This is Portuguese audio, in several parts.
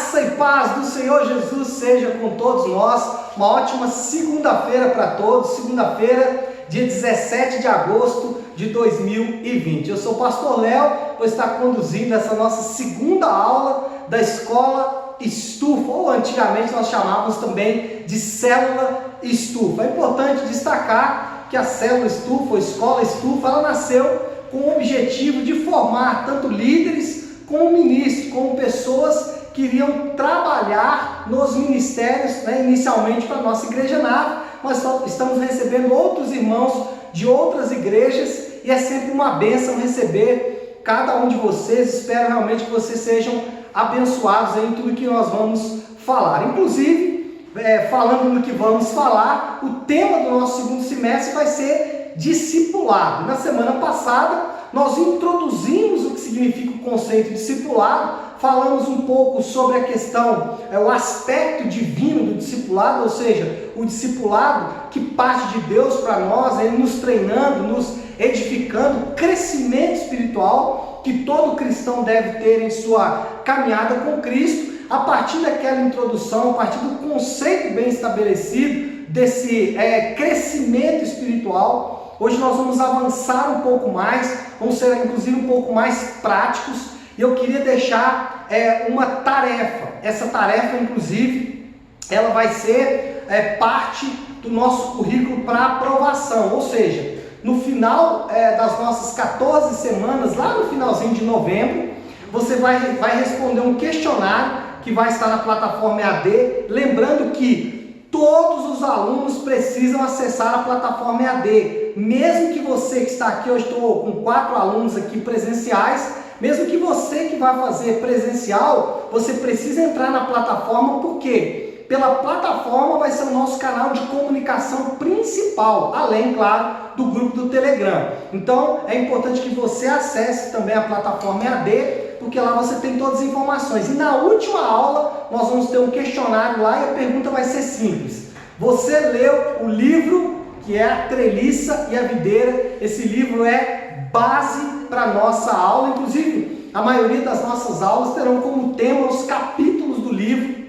Graça e paz do Senhor Jesus seja com todos nós. Uma ótima segunda-feira para todos. Segunda-feira, dia 17 de agosto de 2020. Eu sou o pastor Léo, vou estar conduzindo essa nossa segunda aula da Escola Estufa, ou antigamente nós chamávamos também de Célula Estufa. É importante destacar que a Célula Estufa, ou Escola Estufa, ela nasceu com o objetivo de formar tanto líderes como ministros, como pessoas que iriam trabalhar nos ministérios, inicialmente para a nossa igreja nave. Nós estamos recebendo outros irmãos de outras igrejas e é sempre uma bênção receber cada um de vocês. Espero realmente que vocês sejam abençoados em tudo que nós vamos falar. Inclusive, falando no que vamos falar, o tema do nosso segundo semestre vai ser discipulado. Na semana passada, nós introduzimos o que significa o conceito de discipulado, falamos um pouco sobre a questão, o aspecto divino do discipulado, ou seja, o discipulado que parte de Deus para nós, ele nos treinando, nos edificando, crescimento espiritual que todo cristão deve ter em sua caminhada com Cristo. A partir daquela introdução, a partir do conceito bem estabelecido desse crescimento espiritual, hoje nós vamos avançar um pouco mais, vamos ser inclusive um pouco mais práticos, e eu queria deixar uma tarefa. Essa tarefa, inclusive, ela vai ser parte do nosso currículo para aprovação, ou seja, no final das nossas 14 semanas, lá no finalzinho de novembro, você vai responder um questionário que vai estar na plataforma EAD, lembrando que todos os alunos precisam acessar a plataforma EAD, mesmo que você que está aqui, eu estou com 4 alunos aqui presenciais, mesmo que você que vai fazer presencial, você precisa entrar na plataforma, porque pela plataforma vai ser o nosso canal de comunicação principal, além, claro, do grupo do Telegram. Então, é importante que você acesse também a plataforma EAD, porque lá você tem todas as informações. E na última aula, nós vamos ter um questionário lá e a pergunta vai ser simples. Você leu o livro que é A Treliça e a Videira? Esse livro é base para a nossa aula. Inclusive, a maioria das nossas aulas terão como tema os capítulos do livro.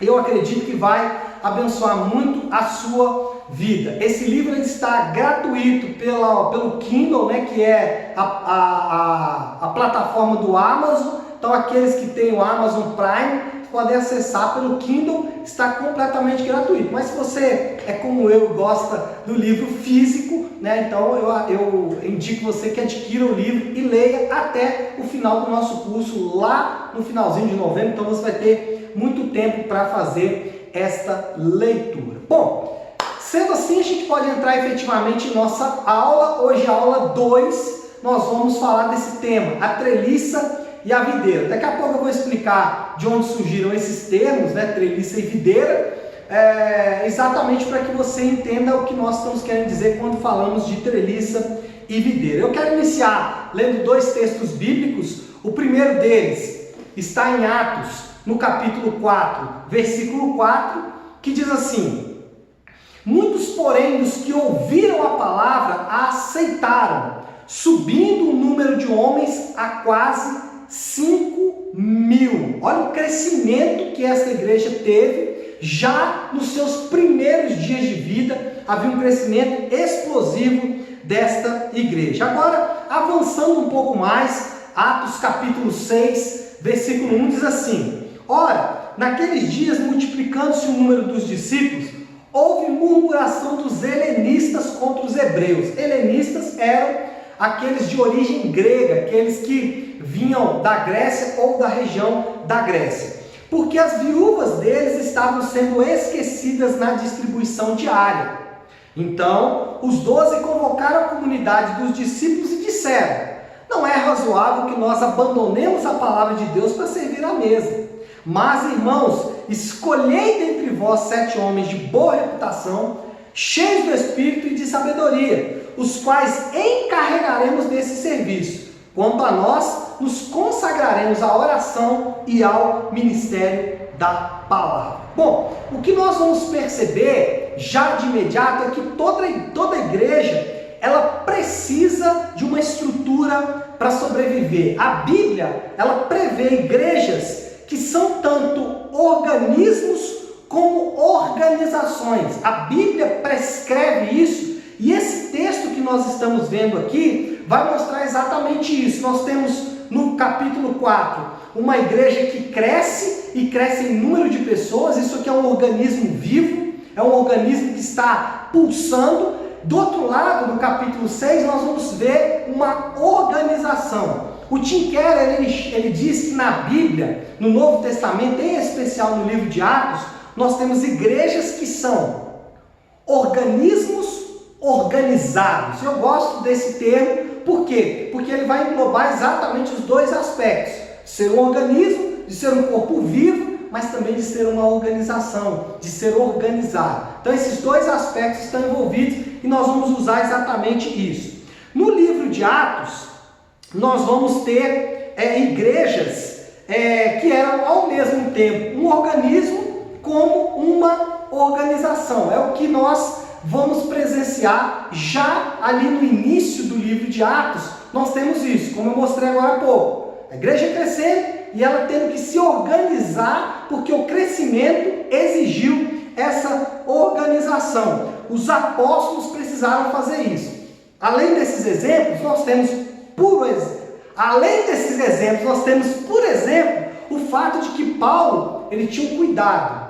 Eu acredito que vai abençoar muito a sua vida. Esse livro está gratuito pelo Kindle, que é a plataforma do Amazon. Então, aqueles que têm o Amazon Prime podem acessar pelo Kindle, está completamente gratuito. Mas se você é como eu, gosta do livro físico, então eu indico você que adquira o livro e leia até o final do nosso curso, lá no finalzinho de novembro. Então você vai ter muito tempo para fazer esta leitura. Bom, sendo assim, a gente pode entrar efetivamente em nossa aula. Hoje, a aula 2, nós vamos falar desse tema, a treliça e a videira. Daqui a pouco eu vou explicar de onde surgiram esses termos, treliça e videira, exatamente para que você entenda o que nós estamos querendo dizer quando falamos de treliça e videira. Eu quero iniciar lendo 2 textos bíblicos. O primeiro deles está em Atos, no capítulo 4, versículo 4, que diz assim: muitos, porém, dos que ouviram a palavra a aceitaram, subindo o número de homens a quase 5.000. Olha o crescimento que essa igreja teve já nos seus primeiros dias de vida. Havia um crescimento explosivo desta igreja. Agora, avançando um pouco mais, Atos capítulo 6, versículo 1 diz assim: ora, naqueles dias, multiplicando-se o número dos discípulos, houve murmuração dos helenistas contra os hebreus. Helenistas eram aqueles de origem grega, aqueles que vinham da Grécia ou da região da Grécia, porque as viúvas deles estavam sendo esquecidas na distribuição diária. Então, os 12 convocaram a comunidade dos discípulos e disseram: não é razoável que nós abandonemos a palavra de Deus para servir à mesa. Mas, irmãos, escolhei dentre vós 7 homens de boa reputação, cheios do Espírito e de sabedoria, os quais encarregaremos desse serviço. Quanto a nós, nos consagraremos à oração e ao ministério da palavra. Bom, o que nós vamos perceber já de imediato é que toda igreja, ela precisa de uma estrutura para sobreviver. A Bíblia, ela prevê igrejas que são tanto organismos como organizações. A Bíblia prescreve isso, e esse texto que nós estamos vendo aqui vai mostrar exatamente isso. Nós temos no capítulo 4 uma igreja que cresce, e cresce em número de pessoas. Isso aqui é um organismo vivo, é um organismo que está pulsando. Do outro lado, no capítulo 6, nós vamos ver uma organização. O Tim Keller, ele diz que na Bíblia, no Novo Testamento, em especial no livro de Atos, nós temos igrejas que são organismos organizados. Eu gosto desse termo, por quê? Porque ele vai englobar exatamente os dois aspectos: ser um organismo, de ser um corpo vivo, mas também de ser uma organização, de ser organizado. Então esses dois aspectos estão envolvidos e nós vamos usar exatamente isso. No livro de Atos, nós vamos ter igrejas que eram ao mesmo tempo um organismo como uma organização. É o que nós vamos presenciar já ali no início do livro de Atos. Nós temos isso, como eu mostrei agora há pouco. A igreja crescendo e ela tendo que se organizar, porque o crescimento exigiu essa organização. Os apóstolos precisaram fazer isso. Além desses exemplos, nós temos, por exemplo, o fato de que Paulo, ele tinha um cuidado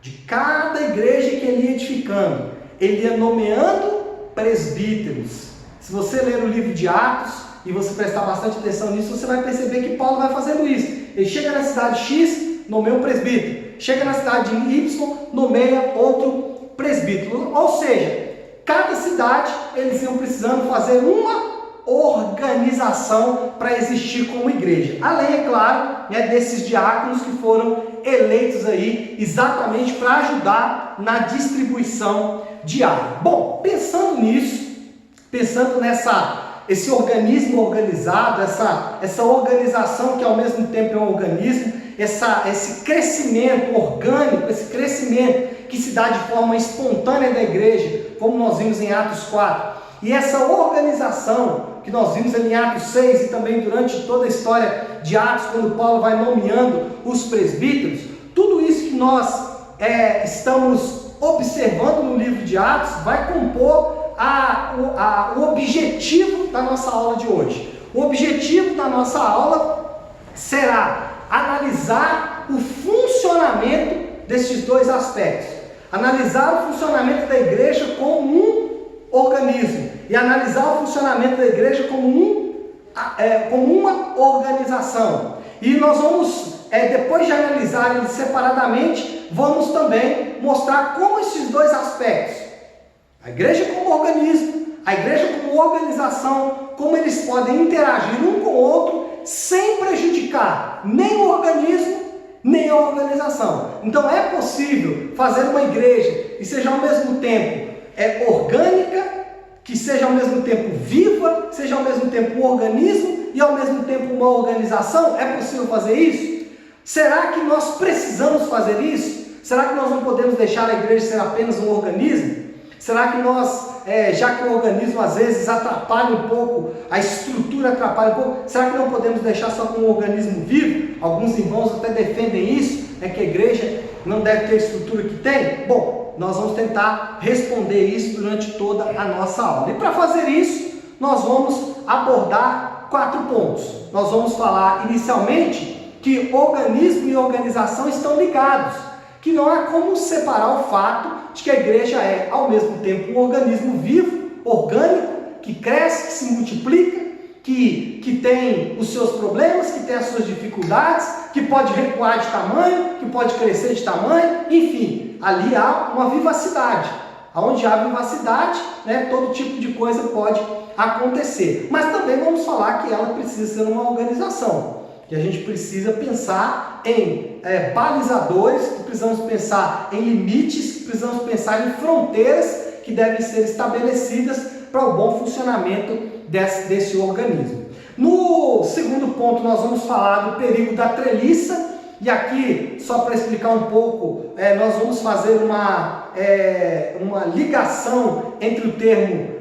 de cada igreja que ele ia edificando. Ele ia nomeando presbíteros. Se você ler o livro de Atos e você prestar bastante atenção nisso, você vai perceber que Paulo vai fazendo isso. Ele chega na cidade X, nomeia um presbítero. Chega na cidade Y, nomeia outro presbítero. Ou seja, cada cidade eles iam precisando fazer uma organização para existir como igreja. Além, é claro, desses diáconos que foram eleitos aí exatamente para ajudar na distribuição diária. Bom, pensando nisso, pensando esse organismo organizado, essa organização que ao mesmo tempo é um organismo, esse crescimento orgânico, esse crescimento que se dá de forma espontânea da igreja, como nós vimos em Atos 4, e essa organização que nós vimos ali em Atos 6 e também durante toda a história de Atos, quando Paulo vai nomeando os presbíteros, tudo isso que nós estamos observando no livro de Atos vai compor o objetivo da nossa aula de hoje. O objetivo da nossa aula será analisar o funcionamento desses dois aspectos. Analisar o funcionamento da igreja como um organismo e analisar o funcionamento da igreja como uma organização. E nós vamos, depois de analisar eles separadamente, vamos também mostrar como esses dois aspectos, a igreja como organismo, a igreja como organização, como eles podem interagir um com o outro sem prejudicar nem o organismo, nem a organização. Então é possível fazer uma igreja que seja ao mesmo tempo orgânica, que seja ao mesmo tempo viva, seja ao mesmo tempo um organismo e ao mesmo tempo uma organização? É possível fazer isso? Será que nós precisamos fazer isso? Será que nós não podemos deixar a igreja ser apenas um organismo? Será que nós, já que o organismo às vezes atrapalha um pouco, a estrutura atrapalha um pouco, será que não podemos deixar só com um organismo vivo? Alguns irmãos até defendem isso, que a igreja não deve ter a estrutura que tem. Bom, nós vamos tentar responder isso durante toda a nossa aula. E para fazer isso, nós vamos abordar 4 pontos. Nós vamos falar inicialmente que organismo e organização estão ligados, que não há como separar o fato de que a igreja é ao mesmo tempo um organismo vivo, orgânico, que cresce, que se multiplica, que tem os seus problemas, que tem as suas dificuldades, que pode recuar de tamanho, que pode crescer de tamanho, enfim, ali há uma vivacidade. Onde há vivacidade, todo tipo de coisa pode acontecer. Mas também vamos falar que ela precisa ser uma organização, que a gente precisa pensar em balizadores, que precisamos pensar em limites, que precisamos pensar em fronteiras que devem ser estabelecidas para o bom funcionamento desse organismo. No segundo ponto, nós vamos falar do perigo da treliça, e aqui, só para explicar um pouco, nós vamos fazer uma ligação entre o termo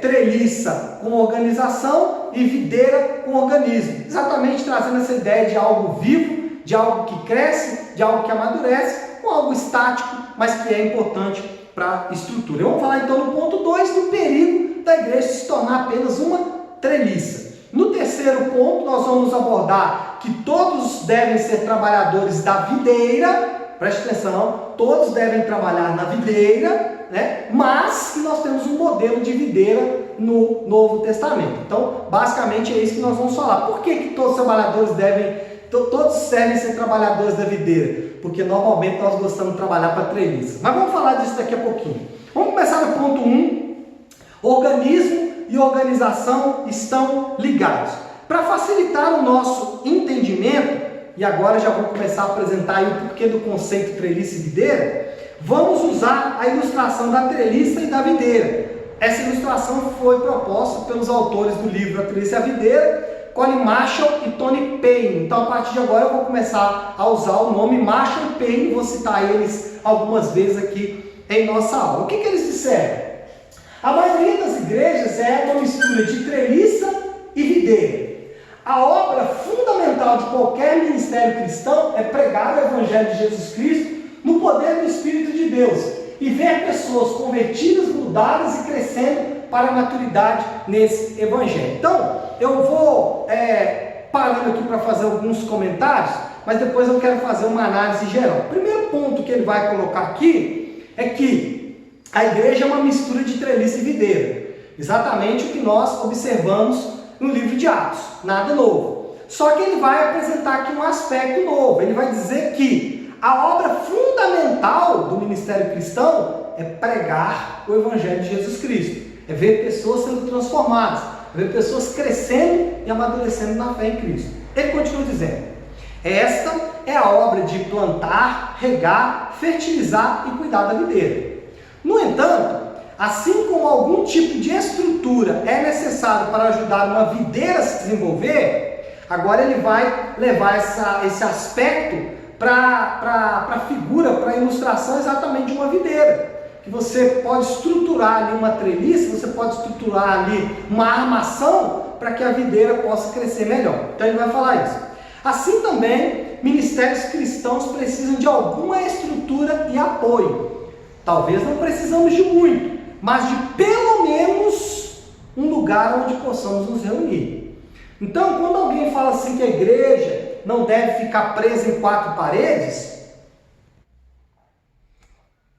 treliça com organização e videira com organismo, exatamente trazendo essa ideia de algo vivo, de algo que cresce, de algo que amadurece, ou algo estático, mas que é importante para a estrutura. Vamos falar então no ponto 2 do perigo da igreja se tornar apenas uma treliça. No terceiro ponto, nós vamos abordar que todos devem ser trabalhadores da videira, preste atenção, todos devem trabalhar na videira, né? Mas que nós temos um modelo de videira no Novo Testamento. Então, basicamente é isso que nós vamos falar. Por que todos os trabalhadores todos devem ser trabalhadores da videira? Porque normalmente nós gostamos de trabalhar para treliça. Mas vamos falar disso daqui a pouquinho. Vamos começar no ponto 1. Organismo e organização estão ligados. Para facilitar o nosso entendimento, e agora já vou começar a apresentar aí o porquê do conceito treliça e videira, vamos usar a ilustração da treliça e da videira. Essa ilustração foi proposta pelos autores do livro A Treliça e a Videira, Colin Marshall e Tony Payne. Então, a partir de agora, eu vou começar a usar o nome Marshall e Payne, vou citar eles algumas vezes aqui em nossa aula. O que eles disseram? A maioria das igrejas é uma mistura de treliça e videira. A obra fundamental de qualquer ministério cristão é pregar o Evangelho de Jesus Cristo no poder do Espírito de Deus e ver pessoas convertidas, mudadas e crescendo para a maturidade nesse Evangelho. Então, eu vou parando aqui para fazer alguns comentários, mas depois eu quero fazer uma análise geral. O primeiro ponto que ele vai colocar aqui é que a igreja é uma mistura de treliça e videira. Exatamente o que nós observamos no livro de Atos, nada novo. Só que ele vai apresentar aqui um aspecto novo. Ele vai dizer que a obra fundamental do ministério cristão é pregar o Evangelho de Jesus Cristo. É ver pessoas sendo transformadas, é ver pessoas crescendo e amadurecendo na fé em Cristo. Ele continua dizendo: esta é a obra de plantar, regar, fertilizar e cuidar da videira. No entanto, assim como algum tipo de estrutura é necessário para ajudar uma videira a se desenvolver, agora ele vai levar esse aspecto para a figura, para a ilustração exatamente de uma videira. Que você pode estruturar ali uma treliça, você pode estruturar ali uma armação para que a videira possa crescer melhor. Então ele vai falar isso. Assim também, ministérios cristãos precisam de alguma estrutura e apoio. Talvez não precisamos de muito, mas de pelo menos um lugar onde possamos nos reunir. Então, quando alguém fala assim que a igreja não deve ficar presa em 4 paredes,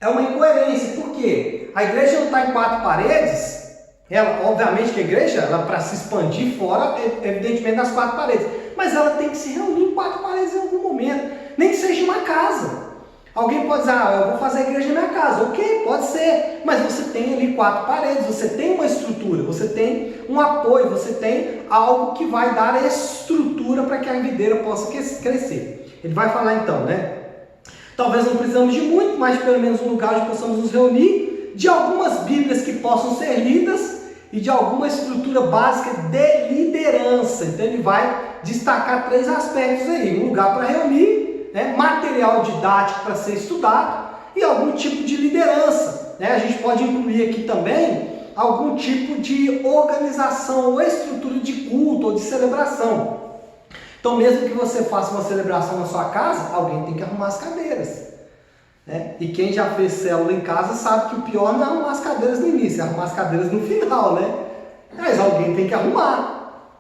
é uma incoerência. Por quê? A igreja não está em 4 paredes, obviamente que a igreja, para se expandir fora, evidentemente das 4 paredes, mas ela tem que se reunir em 4 paredes em algum momento, nem que seja uma casa. Alguém pode dizer, eu vou fazer a igreja na minha casa. Ok, pode ser, mas você tem ali 4 paredes, você tem uma estrutura, você tem um apoio, você tem algo que vai dar estrutura para que a videira possa crescer. Ele vai falar então, né? Talvez não precisamos de muito, mas pelo menos um lugar onde possamos nos reunir, de algumas bíblias que possam ser lidas e de alguma estrutura básica de liderança. Então ele vai destacar 3 aspectos aí: um lugar para reunir, material didático para ser estudado e algum tipo de liderança. A gente pode incluir aqui também algum tipo de organização ou estrutura de culto ou de celebração. Então, mesmo que você faça uma celebração na sua casa, alguém tem que arrumar as cadeiras. E quem já fez célula em casa sabe que o pior não é arrumar as cadeiras no início, é arrumar as cadeiras no final, Mas alguém tem que arrumar.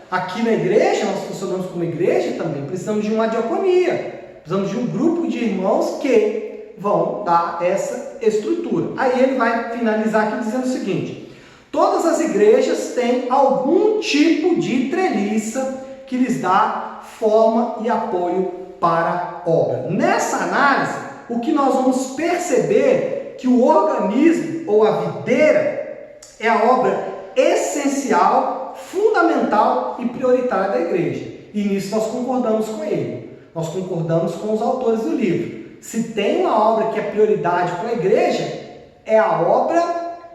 Aqui na igreja, nós funcionamos como igreja também, precisamos de uma diaconia, precisamos de um grupo de irmãos que vão dar essa estrutura. Aí ele vai finalizar aqui dizendo o seguinte: todas as igrejas têm algum tipo de treliça que lhes dá forma e apoio para a obra. Nessa análise, o que nós vamos perceber é que o organismo ou a videira é a obra essencial, fundamental e prioritária da igreja. E nisso nós concordamos com ele. Nós concordamos com os autores do livro. Se tem uma obra que é prioridade para a igreja, é a obra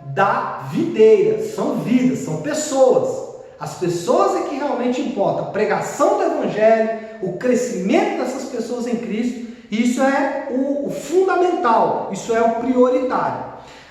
da videira. São vidas, são pessoas. As pessoas é que realmente importa. A pregação do Evangelho, o crescimento dessas pessoas em Cristo, isso é o fundamental, isso é o prioritário.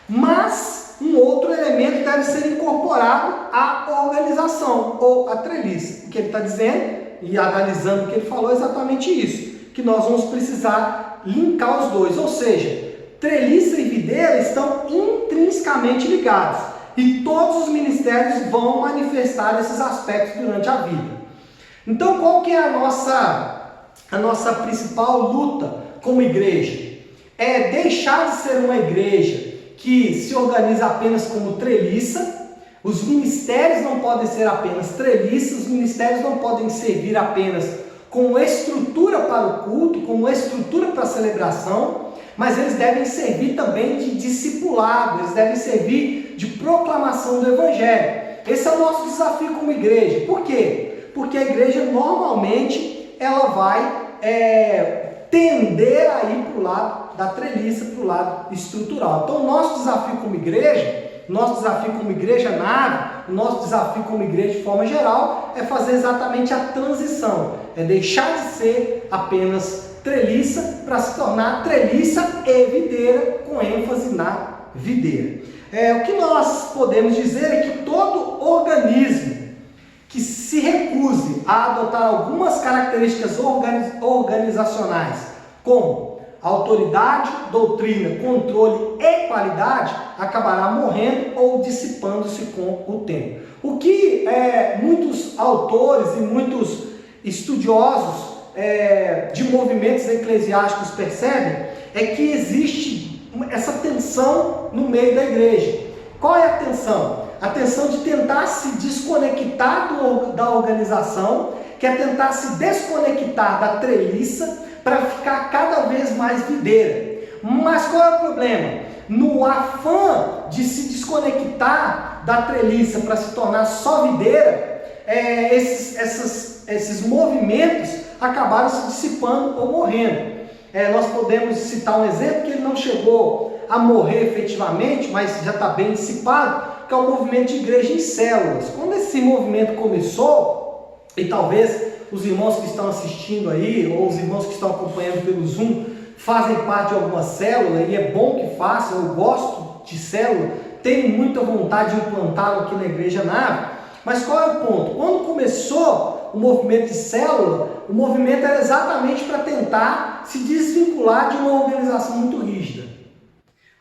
Mas um outro elemento deve ser incorporado à organização ou à treliça. O que ele está dizendo e analisando o que ele falou, é exatamente isso, que nós vamos precisar linkar os dois, ou seja, treliça e videira estão intrinsecamente ligados e todos os ministérios vão manifestar esses aspectos durante a vida. Então, qual que é a nossa principal luta como igreja? É deixar de ser uma igreja que se organiza apenas como treliça. Os ministérios não podem ser apenas treliças, os ministérios não podem servir apenas como estrutura para o culto, como estrutura para a celebração, mas eles devem servir também de discipulado, eles devem servir de proclamação do Evangelho. Esse é o nosso desafio como igreja. Por quê? Porque a igreja normalmente ela vai tender a ir para o lado da treliça, para o lado estrutural. Então, o nosso desafio como igreja, nosso desafio como igreja nave, o nosso desafio como igreja de forma geral é fazer exatamente a transição, é deixar de ser apenas treliça para se tornar treliça e videira, com ênfase na videira. O que nós podemos dizer é que todo organismo que se recuse a adotar algumas características organizacionais, como autoridade, doutrina, controle e qualidade, acabará morrendo ou dissipando-se com o tempo. O que muitos autores e muitos estudiosos de movimentos eclesiásticos percebem é que existe essa tensão no meio da igreja. Qual é a tensão? A tensão de tentar se desconectar da organização, que é tentar se desconectar da treliça para ficar cada vez mais videira. Mas qual é o problema? No afã de se desconectar da treliça para se tornar só videira, esses movimentos acabaram se dissipando ou morrendo. Nós podemos citar um exemplo que ele não chegou a morrer efetivamente, mas já está bem dissipado, que é o movimento de igreja em células. Quando esse movimento começou, e talvez os irmãos que estão assistindo aí, ou os irmãos que estão acompanhando pelo Zoom, fazem parte de alguma célula, e é bom que façam, eu gosto de célula, tenho muita vontade de implantá-lo aqui na Igreja Nave, mas qual é o ponto? Quando começou o movimento de célula, o movimento era exatamente para tentar se desvincular de uma organização muito rígida.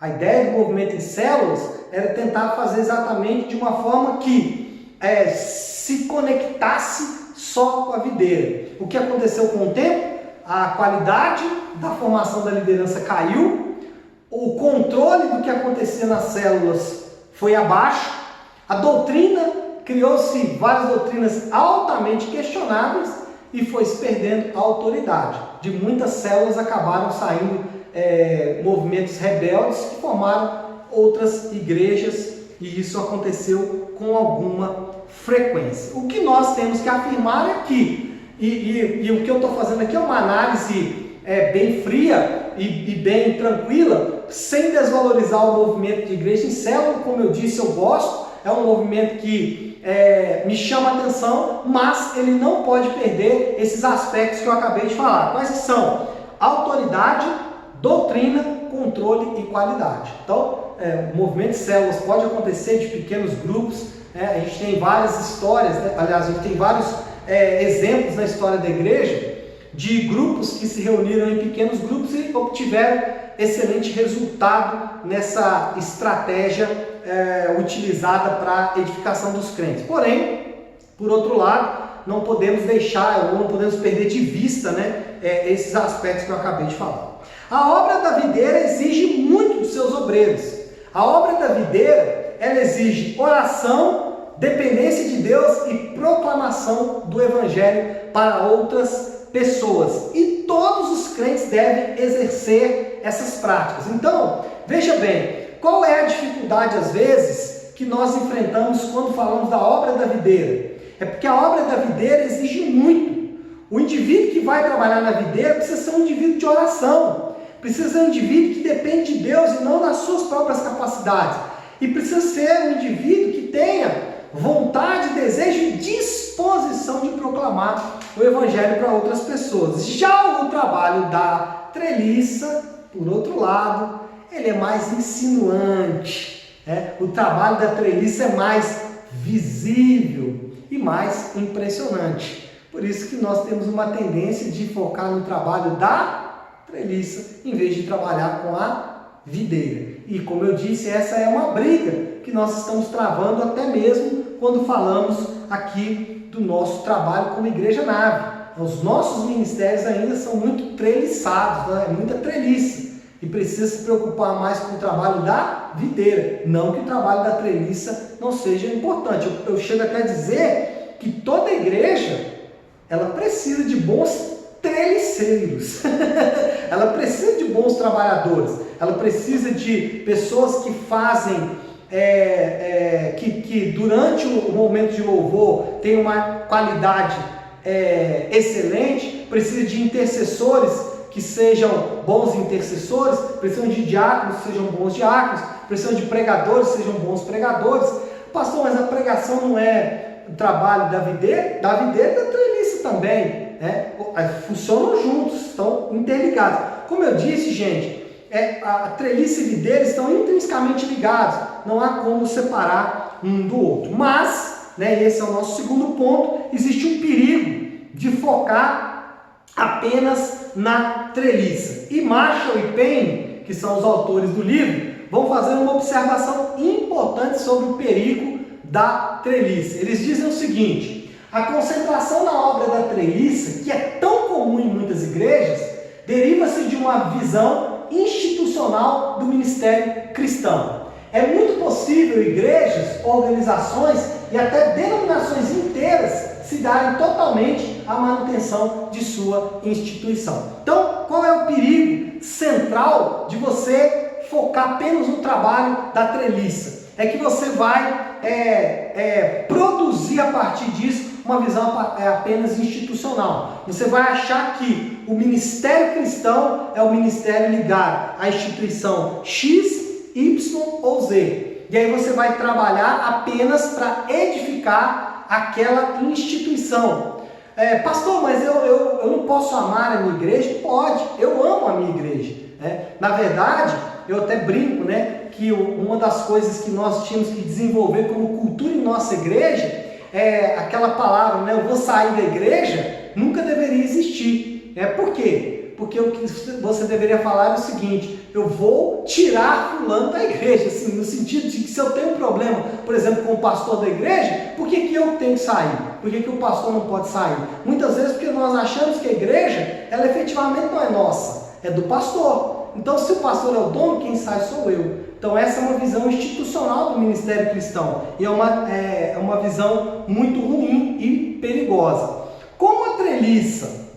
A ideia do movimento em células era tentar fazer exatamente de uma forma que se conectasse só com a videira. O que aconteceu com o tempo? A qualidade da formação da liderança caiu, o controle do que acontecia nas células foi abaixo, a doutrina, criou-se várias doutrinas altamente questionáveis e foi se perdendo a autoridade. De muitas células acabaram saindo movimentos rebeldes que formaram outras igrejas, e isso aconteceu com alguma frequência. O que nós temos que afirmar é que, e o que eu estou fazendo aqui é uma análise bem fria e bem tranquila, sem desvalorizar o movimento de igreja em célula. Como eu disse, eu gosto, é um movimento que me chama a atenção, mas ele não pode perder esses aspectos que eu acabei de falar. Quais que são? Autoridade, doutrina, controle e qualidade. Então, o movimento de células pode acontecer de pequenos grupos, a gente tem várias histórias, aliás, a gente tem vários exemplos na história da igreja de grupos que se reuniram em pequenos grupos e obtiveram excelente resultado nessa estratégia utilizada para a edificação dos crentes. Porém, por outro lado, não podemos deixar, ou não podemos perder de vista esses aspectos que eu acabei de falar. A obra da videira exige muito dos seus obreiros. A obra da videira, ela exige oração, dependência de Deus e proclamação do Evangelho para outras pessoas. E todos os crentes devem exercer essas práticas. Então, veja bem, qual é a dificuldade às vezes que nós enfrentamos quando falamos da obra da videira? É porque a obra da videira exige muito. O indivíduo que vai trabalhar na videira precisa ser um indivíduo de oração. Precisa ser um indivíduo que depende de Deus e não das suas próprias capacidades. E precisa ser um indivíduo que tenha vontade, desejo e disposição de proclamar o Evangelho para outras pessoas. Já o trabalho da treliça, por outro lado, ele é mais insinuante. O trabalho da treliça é mais visível e mais impressionante. Por isso que nós temos uma tendência de focar no trabalho da treliça, em vez de trabalhar com a videira. E como eu disse, essa é uma briga que nós estamos travando até mesmo quando falamos aqui do nosso trabalho como Igreja Nave. Os nossos ministérios ainda são muito treliçados, né? É muita treliça. E precisa se preocupar mais com o trabalho da videira. Não que o trabalho da treliça não seja importante. Eu chego até a dizer que toda igreja, ela precisa de bons treliceiros. Ela precisa de bons trabalhadores. Ela precisa de pessoas que fazem, que durante o momento de louvor tem uma qualidade excelente. Precisa de intercessores que sejam bons intercessores, precisam de diáconos que sejam bons diáconos, precisam de pregadores que sejam bons pregadores. Pastor, mas a pregação não é o trabalho da videira? Da videira e da treliça também, né? Funcionam juntos, estão interligados. Como eu disse, gente, a treliça e videira estão intrinsecamente ligados, não há como separar um do outro. Mas, né, esse é o nosso segundo ponto, existe um perigo de focar apenas na treliça. E Marshall e Payne, que são os autores do livro, vão fazer uma observação importante sobre o perigo da treliça. Eles dizem o seguinte: a concentração na obra da treliça, que é tão comum em muitas igrejas, deriva-se de uma visão institucional do ministério cristão. É muito possível igrejas, organizações e até denominações inteiras se darem totalmente à manutenção de sua instituição. Então, qual é o perigo central de você focar apenas no trabalho da treliça? É que você vai produzir a partir disso uma visão apenas institucional. Você vai achar que o ministério cristão é o ministério ligado à instituição X, Y ou Z. E aí você vai trabalhar apenas para edificar aquela instituição. Pastor, mas eu não posso amar a minha igreja? Pode, eu amo a minha igreja. Na verdade, eu até brinco, né, que uma das coisas que nós tínhamos que desenvolver como cultura em nossa igreja é aquela palavra, né, eu vou sair da igreja, nunca deveria existir. Por quê? Porque o que você deveria falar é o seguinte: eu vou tirar fulano da igreja, assim, no sentido de que se eu tenho um problema, por exemplo, com o pastor da igreja, por que eu tenho que sair? Por que o pastor não pode sair? Muitas vezes porque nós achamos que a igreja, ela efetivamente não é nossa, é do pastor. Então, se o pastor é o dono, quem sai sou eu. Então, essa é uma visão institucional do ministério cristão. E é uma visão muito ruim e perigosa. Como a treliça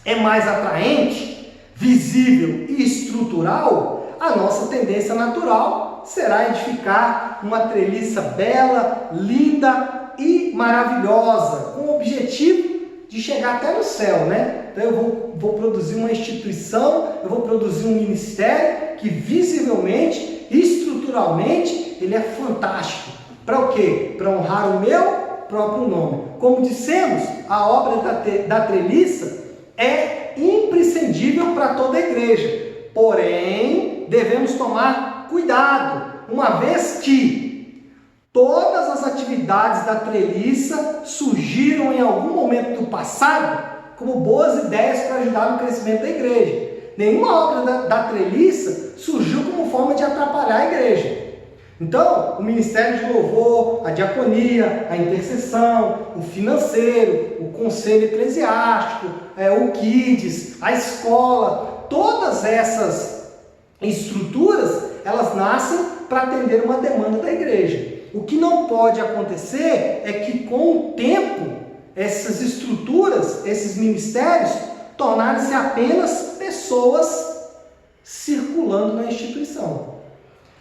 é mais atraente, visível e estrutural, a nossa tendência natural será edificar uma treliça bela, linda e maravilhosa, com o objetivo de chegar até no céu, né? Então eu vou produzir uma instituição, eu vou produzir um ministério que visivelmente, estruturalmente, ele é fantástico. Para o quê? Para honrar o meu próprio nome. Como dissemos, a obra da treliça é imprescindível para toda a igreja. Porém, devemos tomar cuidado, uma vez que todas as atividades da treliça surgiram em algum momento do passado como boas ideias para ajudar no crescimento da igreja. Nenhuma obra da treliça surgiu como forma de atrapalhar a igreja. Então, o ministério de louvor, a diaconia, a intercessão, o financeiro, o conselho eclesiástico, o Kids, a escola, todas essas estruturas, elas nascem para atender uma demanda da igreja. O que não pode acontecer é que com o tempo, essas estruturas, esses ministérios, tornarem-se apenas pessoas circulando na instituição.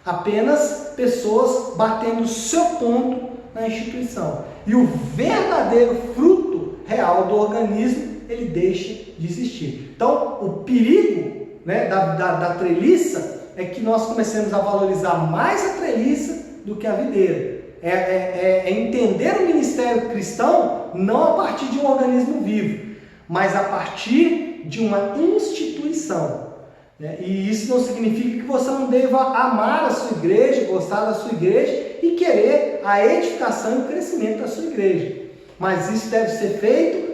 Apenas pessoas batendo o seu ponto na instituição. E o verdadeiro fruto real do organismo, ele deixa de existir. Então, o perigo, né, da treliça é que nós comecemos a valorizar mais a treliça do que a videira. É entender o ministério cristão não a partir de um organismo vivo, mas a partir de uma instituição. E isso não significa que você não deva amar a sua igreja, gostar da sua igreja e querer a edificação e o crescimento da sua igreja. Mas isso deve ser feito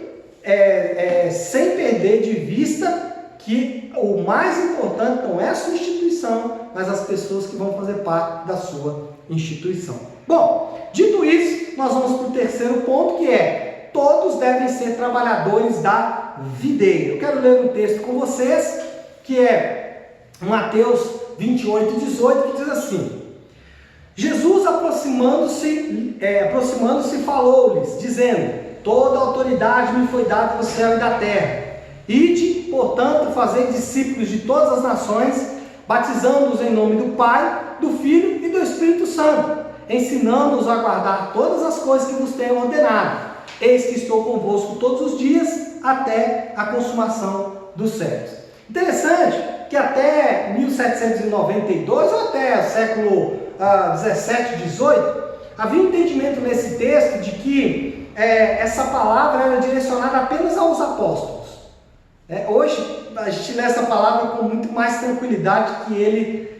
sem perder de vista que o mais importante não é a sua instituição, mas as pessoas que vão fazer parte da sua instituição. Bom, dito isso, nós vamos para o terceiro ponto, que é: todos devem ser trabalhadores da videira. Eu quero ler um texto com vocês, que é Mateus 28:18, que diz assim: Jesus, aproximando-se, falou-lhes, dizendo: toda a autoridade me foi dada no céu e da terra. Ide, portanto, fazei discípulos de todas as nações, batizando-os em nome do Pai, do Filho e do Espírito Santo, ensinando-os a guardar todas as coisas que vos tenho ordenado. Eis que estou convosco todos os dias, até a consumação dos séculos. Interessante que até 1792, ou até o século 17, 18, havia um entendimento nesse texto de que essa palavra era direcionada apenas aos apóstolos. Hoje a gente lê essa palavra com muito mais tranquilidade, que ele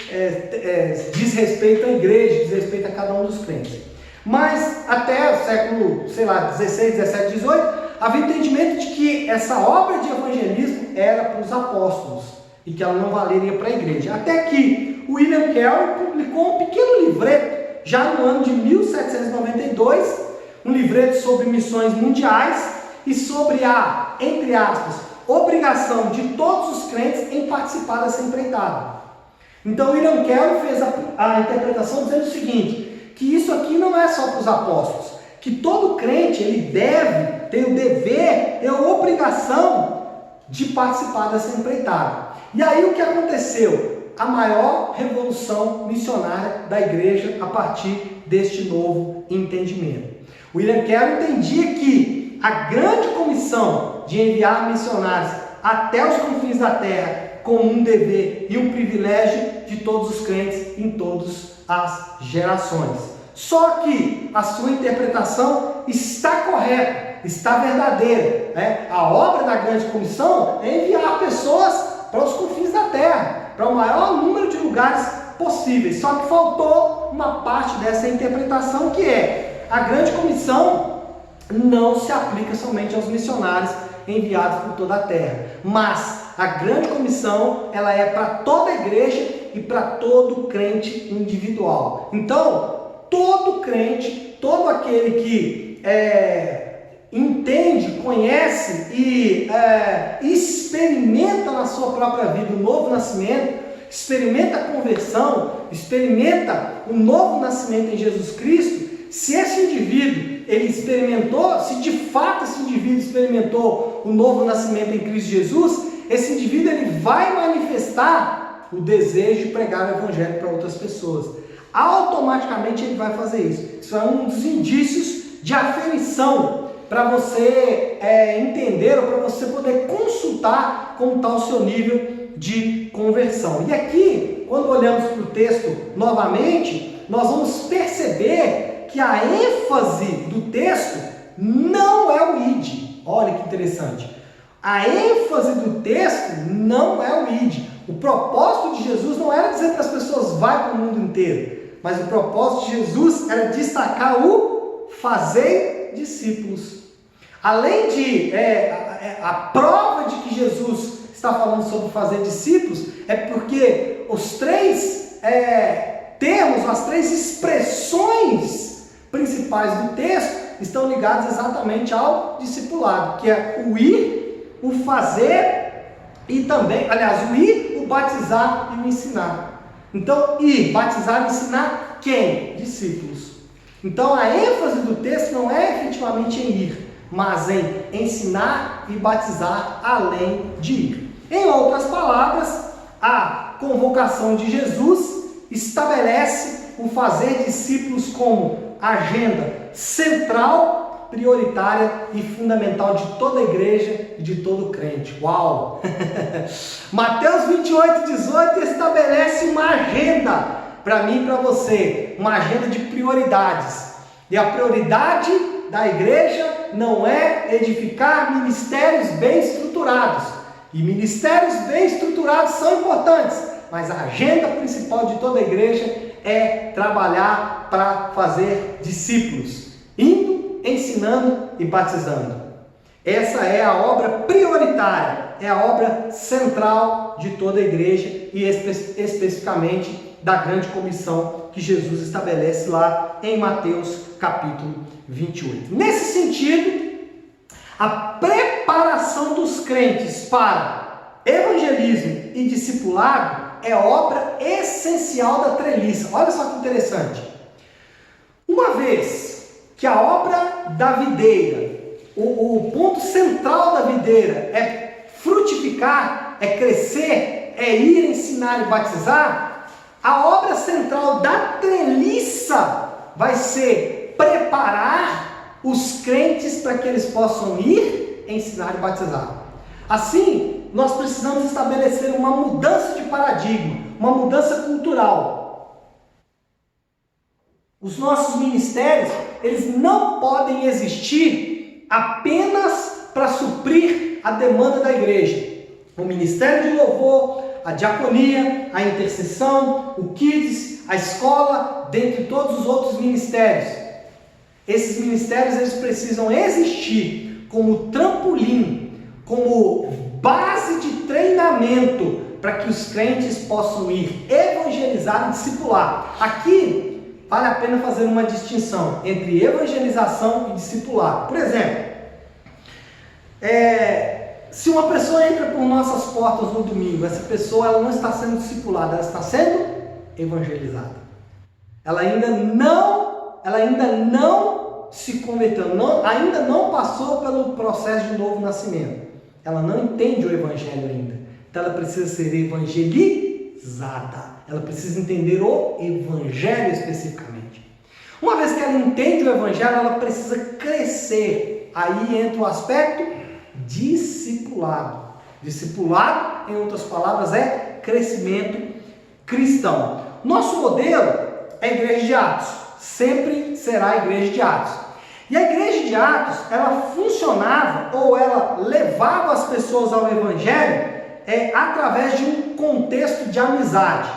diz respeito à igreja, diz respeito a cada um dos crentes. Mas até o século, 16, 17, 18, havia entendimento de que essa obra de evangelismo era para os apóstolos e que ela não valeria para a igreja. Até que William Carey publicou um pequeno livreto, já no ano de 1792, um livreto sobre missões mundiais e sobre a, entre aspas, obrigação de todos os crentes em participar dessa empreitada. Então William Carey fez a interpretação dizendo o seguinte: que isso aqui não é só para os apóstolos, que todo crente ele deve ter o dever e a obrigação de participar dessa empreitada. E aí o que aconteceu? A maior revolução missionária da igreja a partir deste novo entendimento. William Carey entendia que a grande comissão de enviar missionários até os confins da terra como um dever e um privilégio de todos os crentes em todas as gerações. Só que a sua interpretação está correta, está verdadeira, né? A obra da grande comissão é enviar pessoas para os confins da terra, para o maior número de lugares possíveis. Só que faltou uma parte dessa interpretação, que é: a grande comissão não se aplica somente aos missionários enviados por toda a terra, mas a grande comissão ela é para toda a igreja e para todo crente individual. Então, todo crente, todo aquele que entende, conhece e experimenta na sua própria vida o novo nascimento, experimenta a conversão, experimenta o novo nascimento em Jesus Cristo, se esse indivíduo ele experimentou, se de fato esse indivíduo experimentou o novo nascimento em Cristo Jesus, esse indivíduo ele vai manifestar o desejo de pregar o evangelho para outras pessoas. Automaticamente ele vai fazer isso. Isso é um dos indícios de aferição para você entender, ou para você poder consultar como está o seu nível de conversão. E aqui, quando olhamos para o texto novamente, nós vamos perceber que a ênfase do texto não é o id. Olha que interessante. A ênfase do texto não é o id. O propósito de Jesus não era dizer para as pessoas: vai para o mundo inteiro. Mas o propósito de Jesus era destacar o fazer discípulos. Além de a prova de que Jesus está falando sobre fazer discípulos, é porque os três termos, as três expressões principais do texto estão ligados exatamente ao discipulado, que é o ir, o fazer e também, aliás, o ir, o batizar e o ensinar. Então, ir, batizar e ensinar quem? Discípulos. Então, a ênfase do texto não é efetivamente em ir, mas em ensinar e batizar além de ir. Em outras palavras, a convocação de Jesus estabelece o fazer discípulos como agenda central, prioritária e fundamental de toda a igreja e de todo crente. Uau! Mateus 28:18 estabelece uma agenda para mim e para você, uma agenda de prioridades. E a prioridade da igreja não é edificar ministérios bem estruturados. E ministérios bem estruturados são importantes, mas a agenda principal de toda a igreja é trabalhar para fazer discípulos, indo, ensinando e batizando. Essa é a obra prioritária, é a obra central de toda a igreja e especificamente da grande comissão que Jesus estabelece lá em Mateus capítulo 28. Nesse sentido, a preparação dos crentes para evangelismo e discipulado é obra essencial da treliça. Olha só que interessante. Uma vez que a obra da videira, o ponto central da videira é frutificar, é crescer, é ir ensinar e batizar, a obra central da treliça vai ser preparar os crentes para que eles possam ir ensinar e batizar. Assim, nós precisamos estabelecer uma mudança de paradigma, uma mudança cultural. Os nossos ministérios, eles não podem existir apenas para suprir a demanda da igreja. O ministério de louvor, a diaconia, a intercessão, o kids, a escola, dentre todos os outros ministérios. Esses ministérios, eles precisam existir como trampolim, como base de treinamento para que os crentes possam ir evangelizar e discipular. Aqui vale a pena fazer uma distinção entre evangelização e discipulado. Por exemplo, se uma pessoa entra por nossas portas no domingo, essa pessoa ela não está sendo discipulada, ela está sendo evangelizada. Ela ainda não se converteu, ainda não passou pelo processo de novo nascimento. Ela não entende o evangelho ainda. Então ela precisa ser evangelizada. Ela precisa entender o evangelho especificamente. Uma vez que ela entende o evangelho, ela precisa crescer. Aí entra o aspecto discipulado. Discipulado, em outras palavras, é crescimento cristão. Nosso modelo é a igreja de Atos. Sempre será a igreja de Atos. E a igreja de Atos, ela funcionava ou ela levava as pessoas ao evangelho através de um contexto de amizade.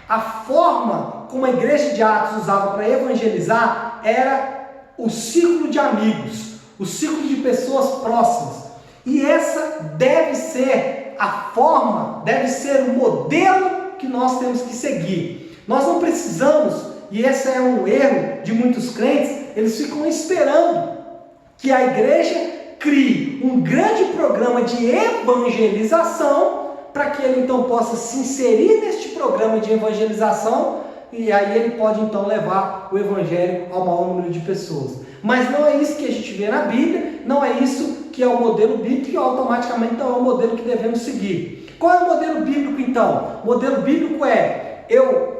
A forma como a igreja de Atos usava para evangelizar era o círculo de amigos, o círculo de pessoas próximas. E essa deve ser a forma, deve ser o modelo que nós temos que seguir. Nós não precisamos, e esse é um erro de muitos crentes, eles ficam esperando que a igreja crie um grande programa de evangelização para que ele então possa se inserir neste programa de evangelização e aí ele pode então levar o evangelho ao maior número de pessoas. Mas não é isso que a gente vê na Bíblia, não é isso que é o modelo bíblico e automaticamente não é o modelo que devemos seguir. Qual é o modelo bíblico então? O modelo bíblico eu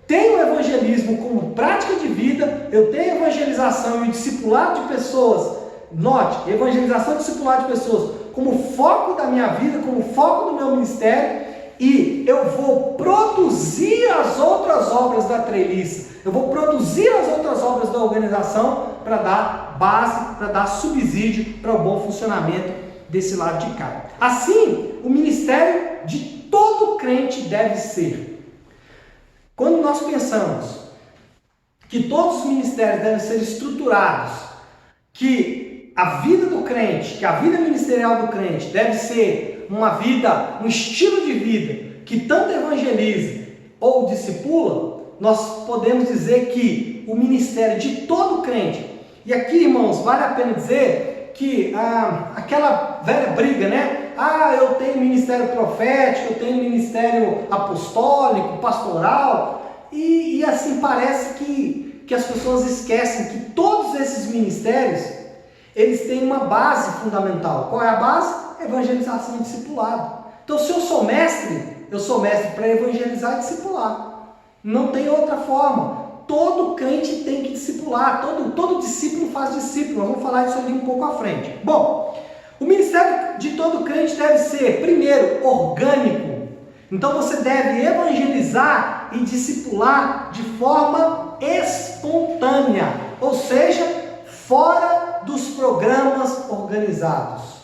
tenho o evangelismo como prática de vida, eu tenho evangelização e o discipulado de pessoas. Note, evangelização e discipulado de pessoas como foco da minha vida, como foco do meu ministério, e eu vou produzir as outras obras da treliça, eu vou produzir as outras obras da organização para dar base, para dar subsídio para o bom funcionamento desse lado de cá. Assim, o ministério de todo crente deve ser. Quando nós pensamos que todos os ministérios devem ser estruturados, que a vida do crente, que a vida ministerial do crente deve ser uma vida, um estilo de vida que tanto evangeliza ou discipula, nós podemos dizer que o ministério de todo crente, e aqui, irmãos, vale a pena dizer que aquela velha briga, né? Eu tenho ministério profético, eu tenho ministério apostólico, pastoral, e assim parece que as pessoas esquecem que todos esses ministérios, eles têm uma base fundamental. Qual é a base? Evangelização e discipulado. Então, se eu sou mestre para evangelizar e discipular. Não tem outra forma. Todo crente tem que discipular, todo discípulo faz discípulo. Vamos falar disso ali um pouco à frente. Bom, o ministério de todo crente deve ser, primeiro, orgânico. Então você deve evangelizar e discipular de forma espontânea, ou seja, fora dos programas organizados.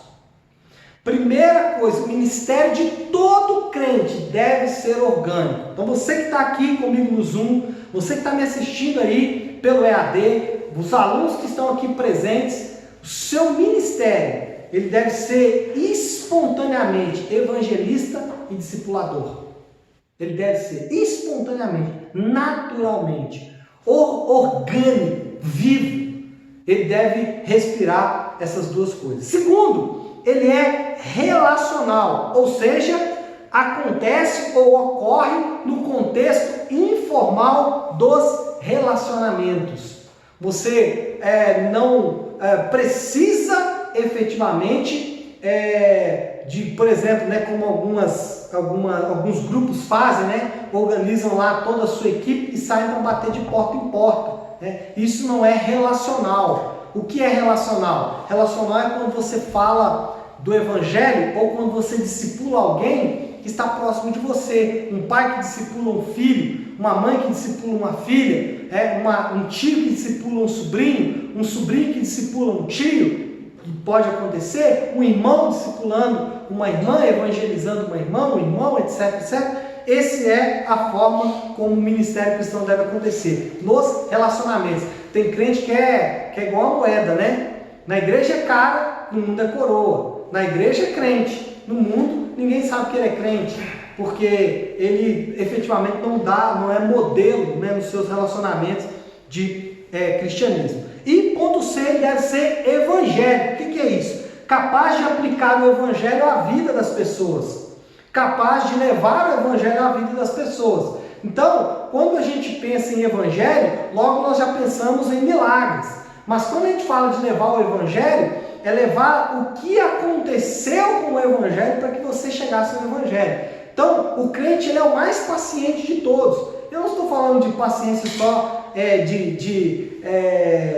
Primeira coisa, o ministério de todo crente deve ser orgânico. Então você que está aqui comigo no Zoom, você que está me assistindo aí pelo EAD, os alunos que estão aqui presentes, o seu ministério Ele deve ser espontaneamente evangelista e discipulador. Ele deve ser espontaneamente, naturalmente, orgânico, vivo. Ele deve respirar essas duas coisas. Segundo, ele é relacional, ou seja, acontece ou ocorre no contexto informal dos relacionamentos. Você não precisa efetivamente por exemplo, como alguns grupos fazem, organizam lá toda a sua equipe e saem para bater de porta em porta. Isso não é relacional. O que é relacional? Relacional é quando você fala do evangelho ou quando você discipula alguém que está próximo de você. Um pai que discipula um filho, uma mãe que discipula uma filha, um tio que discipula um sobrinho que discipula um tio. Que pode acontecer, um irmão discipulando uma irmã, evangelizando uma irmã, um irmão, etc, etc. Essa é a forma como o ministério cristão deve acontecer, nos relacionamentos. Tem crente que é igual a moeda, Na igreja é cara, no mundo é coroa. Na igreja é crente, no mundo ninguém sabe que ele é crente, porque ele efetivamente não é modelo nos seus relacionamentos de cristianismo. E ponto C, ele deve ser evangélico. O que é isso? Capaz de aplicar o evangelho à vida das pessoas. Capaz de levar o evangelho à vida das pessoas. Então, quando a gente pensa em evangelho, logo nós já pensamos em milagres. Mas quando a gente fala de levar o evangelho, é levar o que aconteceu com o evangelho para que você chegasse no evangelho. Então, o crente ele é o mais paciente de todos. Eu não estou falando de paciência só de